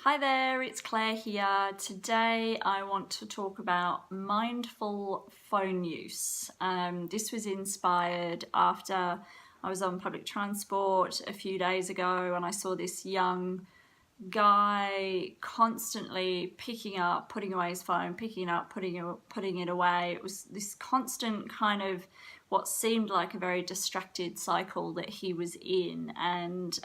Hi there, it's Claire here. Today I want to talk about mindful phone use. This was inspired after I was on public transport a few days ago and I saw this young guy constantly picking up, putting away his phone, picking it up, putting it away. It was this constant kind of what seemed like a very distracted cycle that he was in, and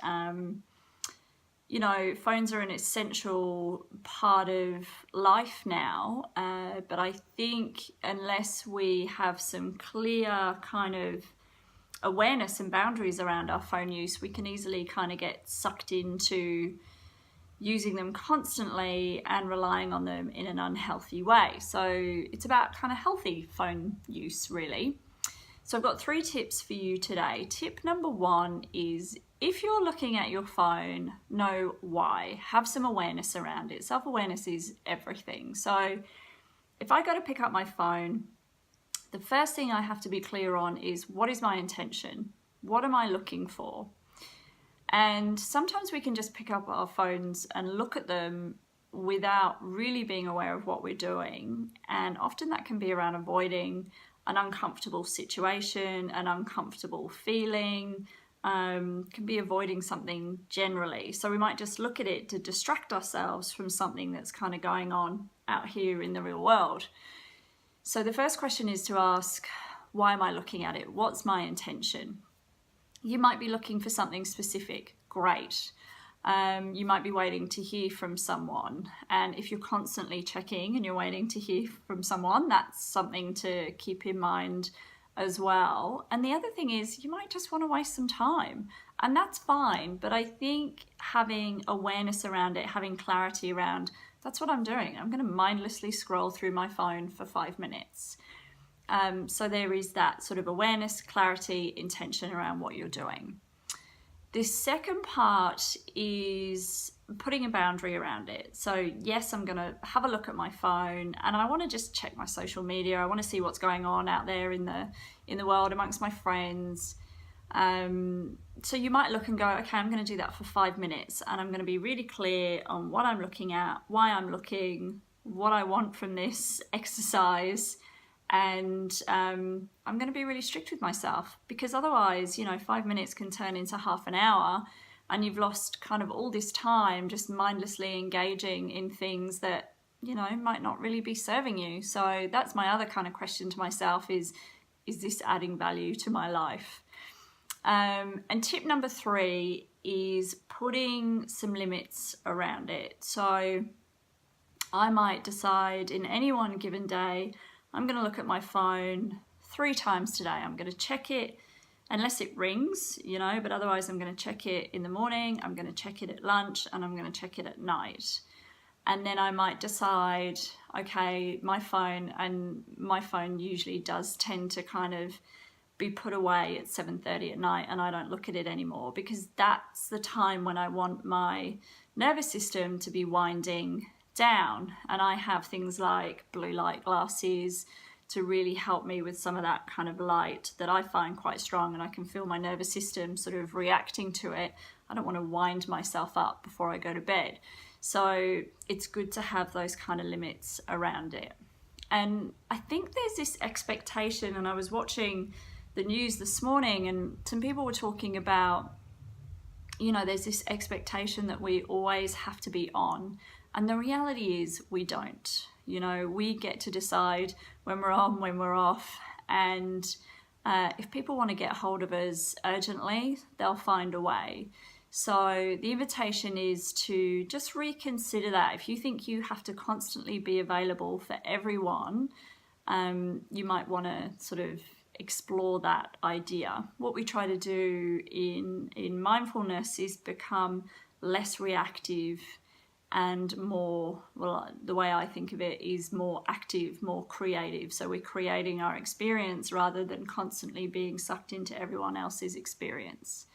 you know, phones are an essential part of life now, but I think unless we have some clear kind of awareness and boundaries around our phone use, we can easily kind of get sucked into using them constantly and relying on them in an unhealthy way. So it's about kind of healthy phone use, really. So I've got 3 tips for you today. Tip number 1 is, if you're looking at your phone, know why. Have some awareness around it. Self-awareness is everything. So if I go to pick up my phone, the first thing I have to be clear on is, what is my intention? What am I looking for? And sometimes we can just pick up our phones and look at them without really being aware of what we're doing. And often that can be around avoiding an uncomfortable situation, an uncomfortable feeling, can be avoiding something generally. So we might just look at it to distract ourselves from something that's kind of going on out here in the real world. So the first question is to ask, why am I looking at it? What's my intention? You might be looking for something specific. Great. You might be waiting to hear from someone, and if you're constantly checking and you're waiting to hear from someone, that's something to keep in mind as well. And the other thing is, you might just want to waste some time, and that's fine, but I think having awareness around it, having clarity around, that's what I'm doing. I'm going to mindlessly scroll through my phone for 5 minutes. So there is that sort of awareness, clarity, intention around what you're doing. The second part is putting a boundary around it. So yes, I'm going to have a look at my phone and I want to just check my social media. I want to see what's going on out there in the world amongst my friends. So you might look and go, okay, I'm going to do that for 5 minutes, and I'm going to be really clear on what I'm looking at, why I'm looking, what I want from this exercise. And I'm going to be really strict with myself, because otherwise, you know, 5 minutes can turn into half an hour and you've lost kind of all this time just mindlessly engaging in things that, you know, might not really be serving you. So that's my other kind of question to myself is this adding value to my life? And tip number 3 is putting some limits around it. So I might decide in any one given day, I'm going to look at my phone 3 times today. I'm going to check it unless it rings, you know, but otherwise I'm going to check it in the morning, I'm going to check it at lunch, and I'm going to check it at night. And then I might decide, okay, my phone usually does tend to kind of be put away at 7:30 at night, and I don't look at it anymore, because that's the time when I want my nervous system to be winding down. And I have things like blue light glasses to really help me with some of that kind of light that I find quite strong, and I can feel my nervous system sort of reacting to it. I don't want to wind myself up before I go to bed. So it's good to have those kind of limits around it. And I think there's this expectation, and I was watching the news this morning and some people were talking about, you know, there's this expectation that we always have to be on. And the reality is we don't. You know, we get to decide when we're on, when we're off. And if people want to get hold of us urgently, they'll find a way. So the invitation is to just reconsider that. If you think you have to constantly be available for everyone, you might want to sort of explore that idea. What we try to do in mindfulness is become less reactive and more, well, the way I think of it is more active, more creative. So we're creating our experience rather than constantly being sucked into everyone else's experience.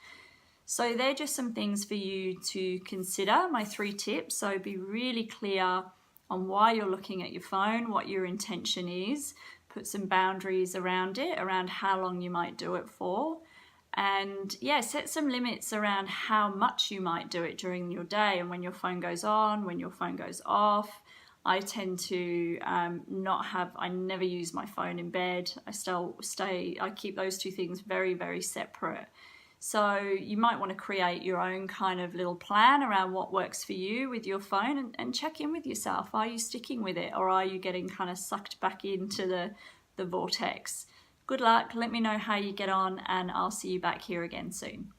So they're just some things for you to consider, my 3 tips. So be really clear on why you're looking at your phone, what your intention is, put some boundaries around it, around how long you might do it for, And yeah, set some limits around how much you might do it during your day, and when your phone goes on, when your phone goes off. I tend to I never use my phone in bed. I keep those two things very, very separate. So you might want to create your own kind of little plan around what works for you with your phone, and check in with yourself. Are you sticking with it, or are you getting kind of sucked back into the vortex? Good luck. Let me know how you get on, and I'll see you back here again soon.